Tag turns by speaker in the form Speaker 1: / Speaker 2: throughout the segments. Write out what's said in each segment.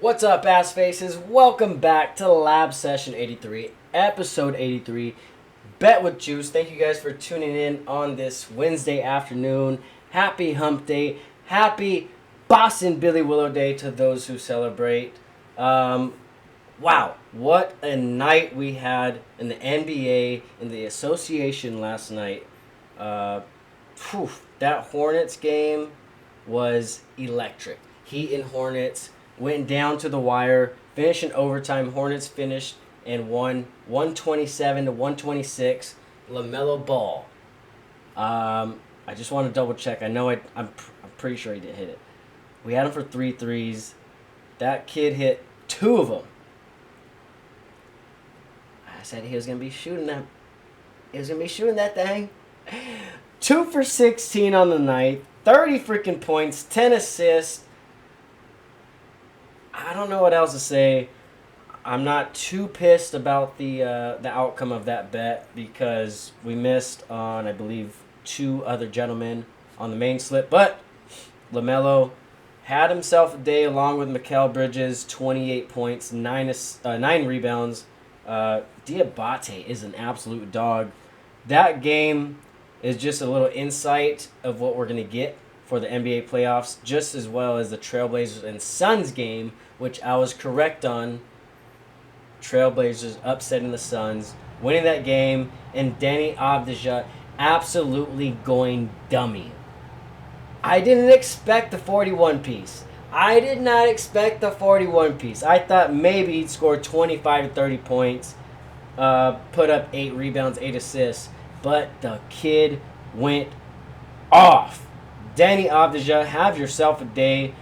Speaker 1: What's up, ass faces? Welcome back to Lab Session 83, episode 83, Bet with Juice. Thank you guys for tuning in on this Wednesday afternoon. Happy Hump Day. Happy Boston Billy Willow Day to those who celebrate. Wow, what a night we had in the NBA, in the association last night. That Hornets game was electric. Heat and Hornets went down to the wire, finished in overtime. Hornets finished and won 127 to 126. LaMelo Ball. I just want to double check. I know I'm pretty sure he didn't hit it. We had him for 3 threes. That kid hit 2 of them. I said he was gonna be shooting that. He was gonna be shooting that thing. 2 for 16 on the night. 30 freaking points. 10 assists. I don't know what else to say. I'm not too pissed about the outcome of that bet because we missed on, I believe, 2 other gentlemen on the main slip. But LaMelo had himself a day along with Mikal Bridges, 28 points, 9 rebounds. Diabate is an absolute dog. That game is just a little insight of what we're going to get for the NBA playoffs, just as well as the Trailblazers and Suns game, which I was correct on. Trailblazers upsetting the Suns, winning that game, and Danny Avdija absolutely going dummy. I didn't expect the 41 piece. I did not expect the 41 piece. I thought maybe he'd score 25 to 30 points, put up 8 rebounds, 8 assists, but the kid went off. Danny Avdija, have yourself a day.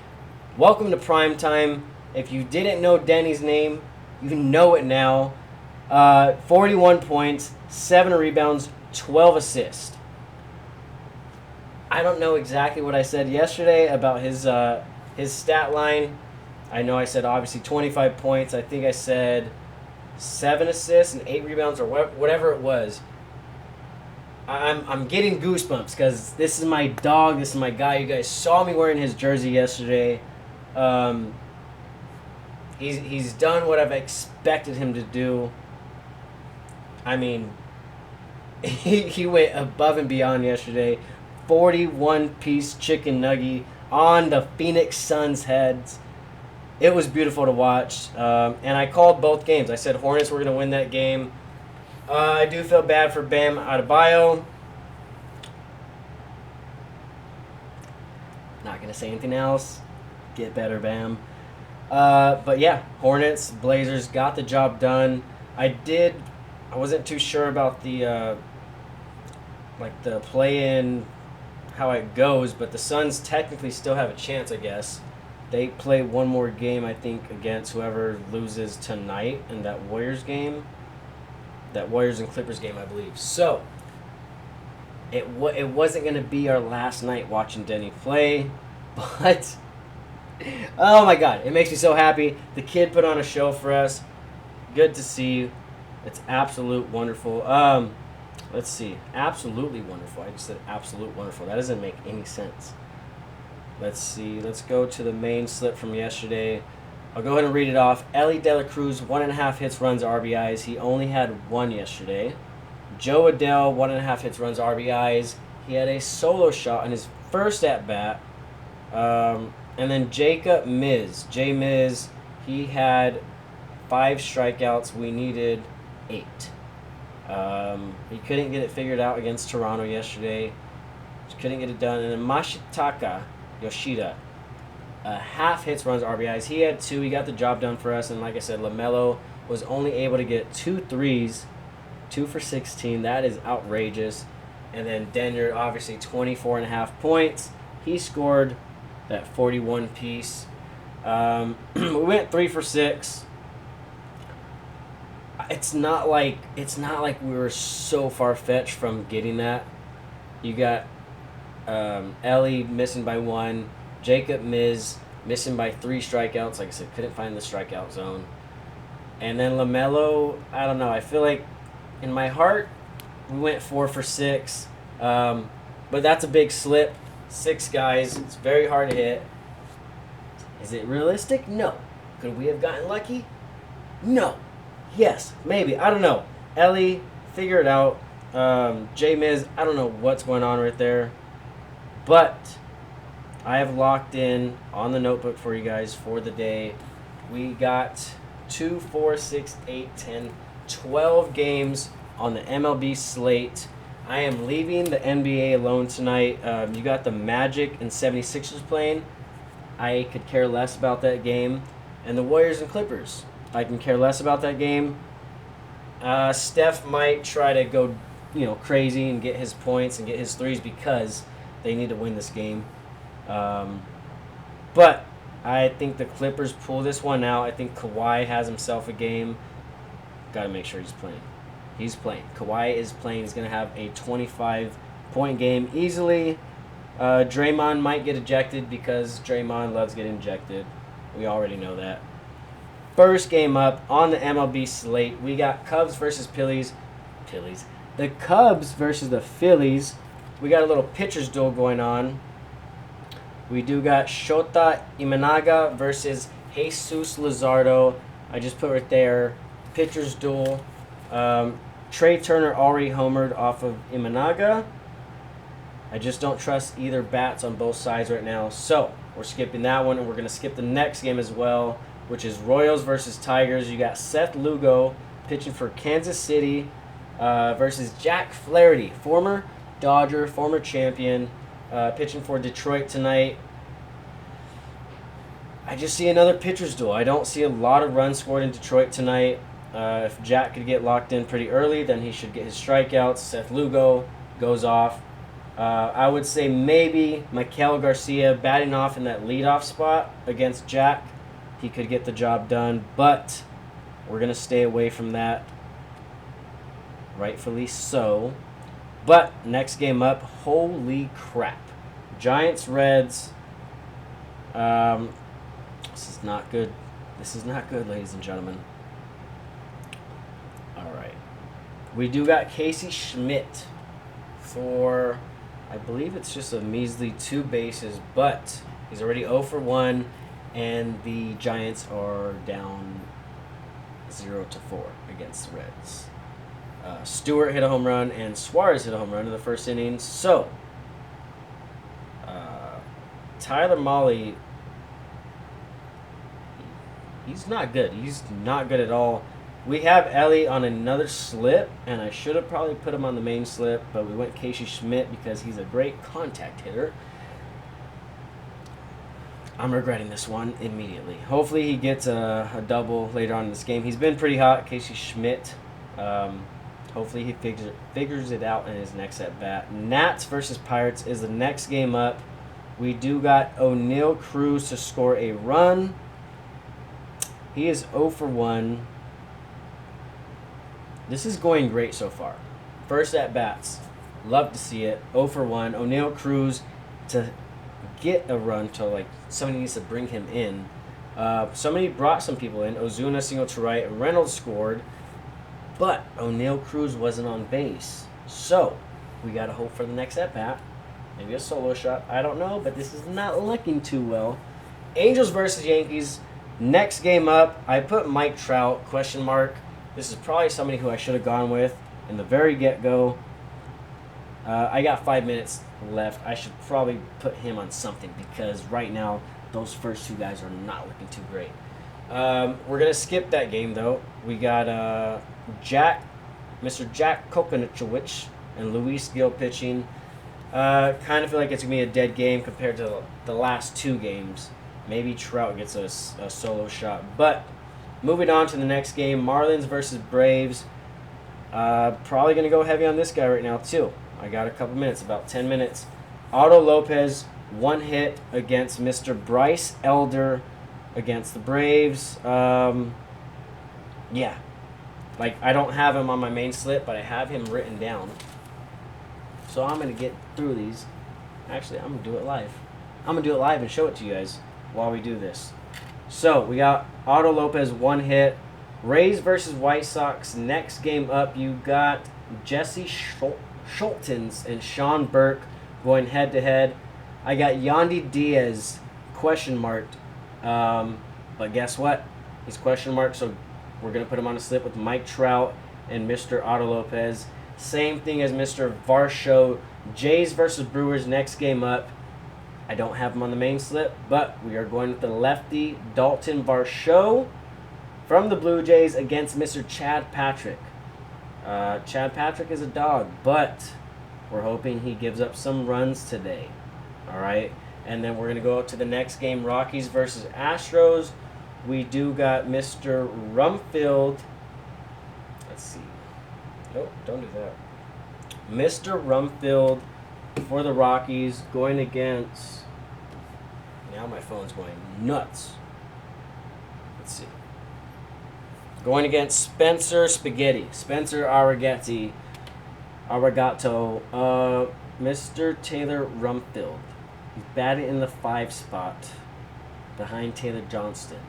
Speaker 1: Welcome to primetime. If you didn't know Danny's name, you know it now. 41 points, 7 rebounds, 12 assists. I don't know exactly what I said yesterday about his stat line. I know I said obviously 25 points. I think I said 7 assists and 8 rebounds or whatever it was. I'm getting goosebumps because this is my dog. This is my guy. You guys saw me wearing his jersey yesterday. He's done what I've expected him to do. I mean, he went above and beyond yesterday. 41-piece chicken nugget on the Phoenix Suns' heads. It was beautiful to watch. And I called both games. I said Hornets were going to win that game. I do feel bad for Bam Adebayo. Not going to say anything else. Get better, Bam. But yeah, Hornets, Blazers got the job done. I wasn't too sure about the play-in, how it goes, but the Suns technically still have a chance, I guess. They play one more game, I think, against whoever loses tonight in that Warriors game. That Warriors and Clippers game, I believe. So, it wasn't going to be our last night watching Denny play, but oh my God, it makes me so happy. The kid put on a show for us. Good to see you. It's absolute wonderful. Let's see. Absolutely wonderful. I just said absolute wonderful. That doesn't make any sense. Let's see. Let's go to the main slip from yesterday. I'll go ahead and read it off. Ellie De La Cruz, 1.5 hits, runs, RBIs. He only had 1 yesterday. Joe Adele, 1.5 hits, runs, RBIs. He had a solo shot in his first at-bat. And then Jacob Miz. J. Miz, he had 5 strikeouts. We needed 8. He couldn't get it figured out against Toronto yesterday. Just couldn't get it done. And then Mashitaka Yoshida, half hits, runs, RBIs. He had 2. He got the job done for us. And like I said, LaMelo was only able to get 2 threes, 2 for 16. That is outrageous. And then Denyer, obviously 24.5 points. He scored that 41 piece. We went 3 for 6. It's not like we were so far fetched from getting that. You got Ellie missing by 1. Jacob Miz missing by 3 strikeouts. Like I said, couldn't find the strikeout zone. And then LaMelo, I don't know. I feel like in my heart, we went 4 for 6. But that's a big slip. 6 guys. It's very hard to hit. Is it realistic? No. Could we have gotten lucky? No. Yes, maybe. I don't know. Ellie, figure it out. J-Miz, I don't know what's going on right there. But I have locked in on the notebook for you guys for the day. We got 2, 4, 6, 8, 10, 12 games on the MLB slate. I am leaving the NBA alone tonight. You got the Magic and 76ers playing. I could care less about that game. And the Warriors and Clippers. I can care less about that game. Steph might try to go, crazy and get his points and get his threes because they need to win this game. But I think the Clippers pull this one out. I think Kawhi has himself a game. Got to make sure he's playing. He's playing. Kawhi is playing. He's going to have a 25-point game easily. Draymond might get ejected because Draymond loves getting ejected. We already know that. First game up on the MLB slate, we got Cubs versus Phillies. The Cubs versus the Phillies. We got a little pitcher's duel going on. We do got Shota Imanaga versus Jesus Luzardo. I just put right there, pitcher's duel. Trey Turner already homered off of Imanaga. I just don't trust either bats on both sides right now. So we're skipping that one, and we're going to skip the next game as well, which is Royals versus Tigers. You got Seth Lugo pitching for Kansas City versus Jack Flaherty, former Dodger, former champion, pitching for Detroit tonight. I just see another pitcher's duel. I don't see a lot of runs scored in Detroit tonight. If Jack could get locked in pretty early, then he should get his strikeouts. Seth Lugo goes off. I would say maybe Maikel Garcia batting off in that leadoff spot against Jack. He could get the job done, but we're going to stay away from that. Rightfully so. But next game up, holy crap. Giants, Reds. This is not good. This is not good, ladies and gentlemen. All right. We do got Casey Schmidt for, I believe it's just a measly 2 bases, but he's already 0 for 1, and the Giants are down 0-4 against the Reds. Stewart hit a home run, and Suarez hit a home run in the first inning. So, Tyler Mahle, he's not good. He's not good at all. We have Ellie on another slip, and I should have probably put him on the main slip, but we went Casey Schmidt because he's a great contact hitter. I'm regretting this one immediately. Hopefully he gets a double later on in this game. He's been pretty hot, Casey Schmidt. Hopefully he figures it out in his next at-bat. Nats versus Pirates is the next game up. We do got O'Neal Cruz to score a run. He is 0 for 1. This is going great so far. First at-bats. Love to see it. 0 for 1. O'Neal Cruz to get a run to, somebody needs to bring him in. Somebody brought some people in. Ozuna single to right. Reynolds scored. But O'Neal Cruz wasn't on base. So, we got to hope for the next at-bat. Maybe a solo shot. I don't know, but this is not looking too well. Angels versus Yankees. Next game up, I put Mike Trout, question mark. This is probably somebody who I should have gone with in the very get-go. I got 5 minutes left. I should probably put him on something because right now, those first 2 guys are not looking too great. We're going to skip that game, though. We got Mr. Jack Kokonichowicz and Luis Gil pitching. Kind of feel like it's going to be a dead game compared to the last 2 games. Maybe Trout gets a solo shot. But moving on to the next game, Marlins versus Braves. Probably going to go heavy on this guy right now, too. I got a couple minutes, about 10 minutes. Otto Lopez, 1 hit against Mr. Bryce Elder against the Braves. Yeah. I don't have him on my main slip, but I have him written down. So I'm going to get through these. Actually, I'm going to do it live. I'm going to do it live and show it to you guys while we do this. So, we got Otto Lopez, 1 hit. Rays versus White Sox. Next game up, you got Jesse Schultens and Sean Burke going head-to-head. I got Yandy Diaz, question marked, But guess what? He's question mark, so we're going to put him on a slip with Mike Trout and Mr. Otto Lopez. Same thing as Mr. Varsho. Jays versus Brewers next game up. I don't have him on the main slip, but we are going with the lefty Dalton Varsho from the Blue Jays against Mr. Chad Patrick. Chad Patrick is a dog, but we're hoping he gives up some runs today. All right, and then we're going to go to the next game, Rockies versus Astros. We do got Mr. Rumfield. Let's see. Nope, don't do that. Mr. Rumfield for the Rockies going against... Now my phone's going nuts. Let's see. Going against Spencer Aragato. Mr. Taylor Rumfield. He's batting in the 5 spot behind Taylor Johnston.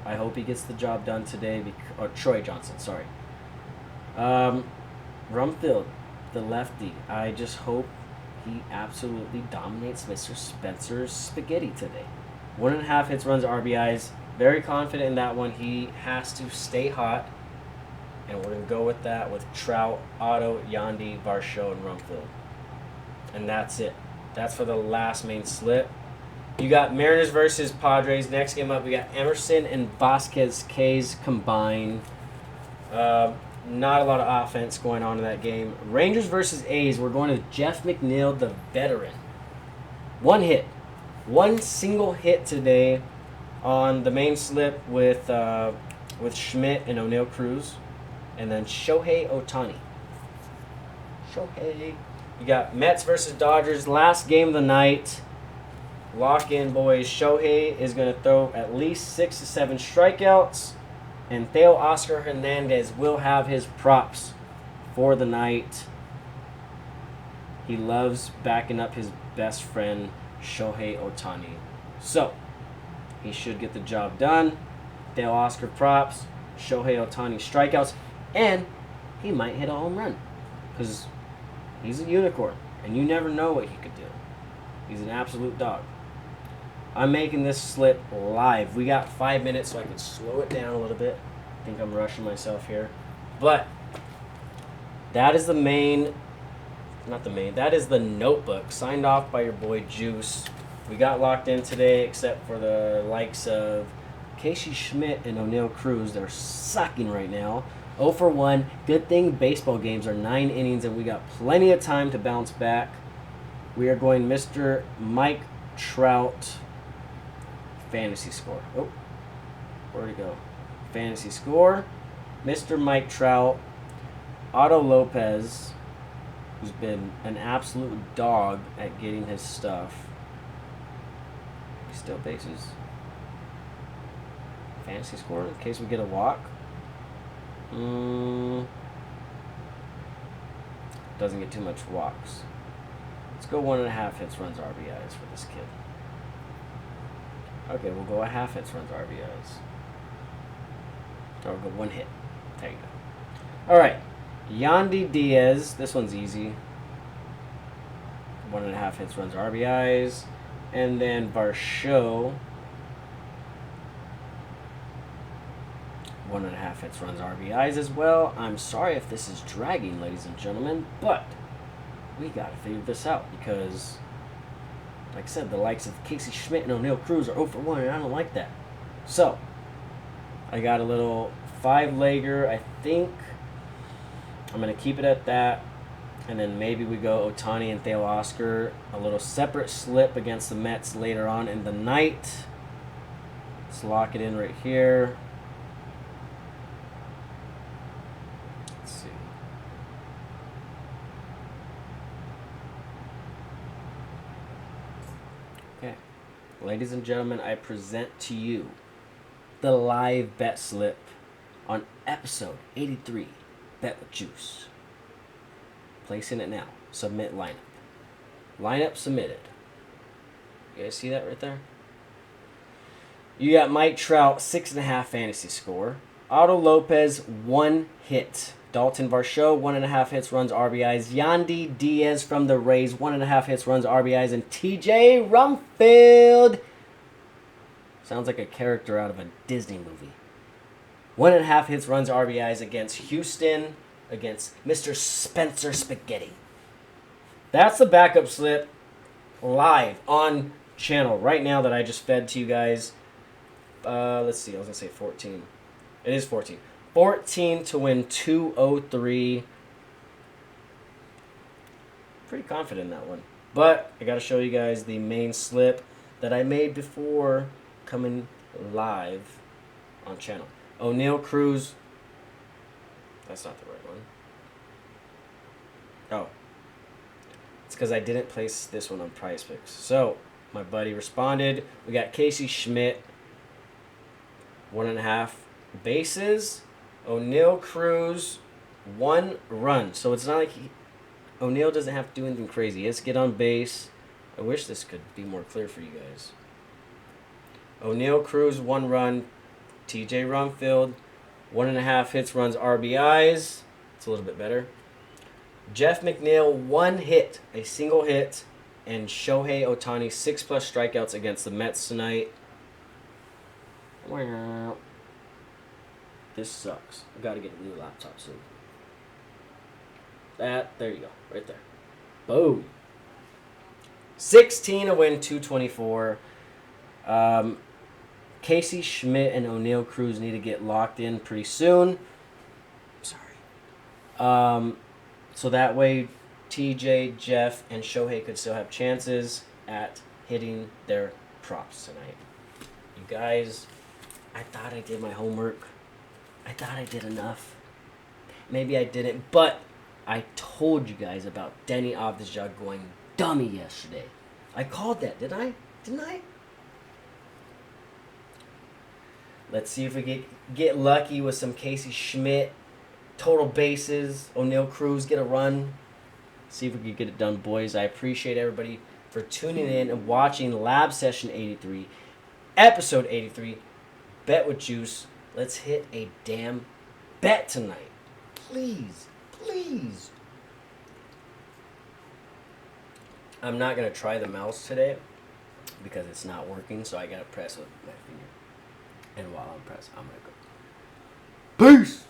Speaker 1: I hope he gets the job done today. Or Troy Johnson, sorry. Rumfield, the lefty. I just hope he absolutely dominates Mr. Spencer's Spaghetti today. 1.5 hits, runs, RBIs. Very confident in that one. He has to stay hot. And we're going to go with that with Trout, Otto, Yandy, Varsho, and Rumfield. And that's it. That's for the last main slip. You got Mariners versus Padres. Next game up, we got Emerson and Vasquez K's combined. Not a lot of offense going on in that game. Rangers versus A's. We're going to Jeff McNeil, the veteran. 1 hit. 1 single hit today on the main slip with Schmidt and O'Neill Cruz. And then Shohei Ohtani. You got Mets versus Dodgers. Last game of the night. Lock in, boys. Shohei is going to throw at least 6 to 7 strikeouts. And Theo Oscar Hernandez will have his props for the night. He loves backing up his best friend, Shohei Ohtani. So, he should get the job done. Theo Oscar props, Shohei Ohtani strikeouts, and he might hit a home run. Because he's a unicorn, and you never know what he could do. He's an absolute dog. I'm making this slip live. We got 5 minutes, so I can slow it down a little bit. I think I'm rushing myself here. But that is the that is the notebook signed off by your boy Juice. We got locked in today, except for the likes of Casey Schmidt and O'Neill Cruz. They're sucking right now. 0 for 1. Good thing baseball games are 9 innings, and we got plenty of time to bounce back. We are going Mr. Mike Trout. Fantasy score. Oh, where'd it go? Fantasy score. Mr. Mike Trout. Otto Lopez, who's been an absolute dog at getting his stuff. He still bases. Fantasy score in case we get a walk. Doesn't get too much walks. Let's go 1.5 hits, runs, RBIs for this kid. Okay, we'll go 1/2 hits, runs, RBIs. Or we'll go 1 hit. There you go. All right. Yandy Diaz. This one's easy. 1.5 hits, runs, RBIs. And then Varsho. 1.5 hits, runs, RBIs as well. I'm sorry if this is dragging, ladies and gentlemen, but we got to figure this out because, like I said, the likes of Casey Schmidt and O'Neill Cruz are 0 for 1, and I don't like that. So, I got a little 5-legger. I think I'm going to keep it at that. And then maybe we go Ohtani and Theo Oscar. A little separate slip against the Mets later on in the night. Let's lock it in right here. Let's see. Okay. Ladies and gentlemen, I present to you the live bet slip on episode 83, Bet with Juice. Placing it now. Submit lineup. Lineup submitted. You guys see that right there? You got Mike Trout, 6.5 fantasy score. Otto Lopez, 1 hit. Dalton Varsho, 1.5 hits, runs, RBIs. Yandy Diaz from the Rays, 1.5 hits, runs, RBIs. And TJ Rumfield, Sounds like a character out of a Disney movie. 1.5 hits, runs, RBIs against Houston, against Mr. Spencer Spaghetti. That's the backup slip live on channel right now that I just fed to you guys. Let's see, I was going to say 14. It is 14. 14 to win 203. Pretty confident in that one. But I got to show you guys the main slip that I made before coming live on channel. O'Neal Cruz. That's not the right one. Oh. It's because I didn't place this one on Prize Picks. So, my buddy responded. We got Casey Schmidt. 1.5 bases. O'Neal Cruz. 1 run. So, it's not like O'Neal doesn't have to do anything crazy. He has to get on base. I wish this could be more clear for you guys. O'Neal Cruz, 1 run. TJ Rumfield, 1.5 hits, runs, RBIs. It's a little bit better. Jeff McNeil, 1 hit, a single hit. And Shohei Ohtani, 6+ strikeouts against the Mets tonight. Wow. This sucks. I've got to get a new laptop soon. There you go, right there. Boom. 16 to win 224. Casey Schmidt and O'Neal Cruz need to get locked in pretty soon. Sorry. So that way TJ, Jeff, and Shohei could still have chances at hitting their props tonight. You guys, I thought I did my homework. I thought I did enough. Maybe I didn't, but I told you guys about Denny Avdija going dummy yesterday. I called that, didn't I? Didn't I? Let's see if we get lucky with some Casey Schmidt. Total bases. O'Neal Cruz get a run. See if we can get it done, boys. I appreciate everybody for tuning in and watching Lab Session 83, Episode 83, Bet with Juice. Let's hit a damn bet tonight. Please. Please. I'm not going to try the mouse today because it's not working, so I got to press with my finger. And while I'm pressing, I'm going to go. Peace!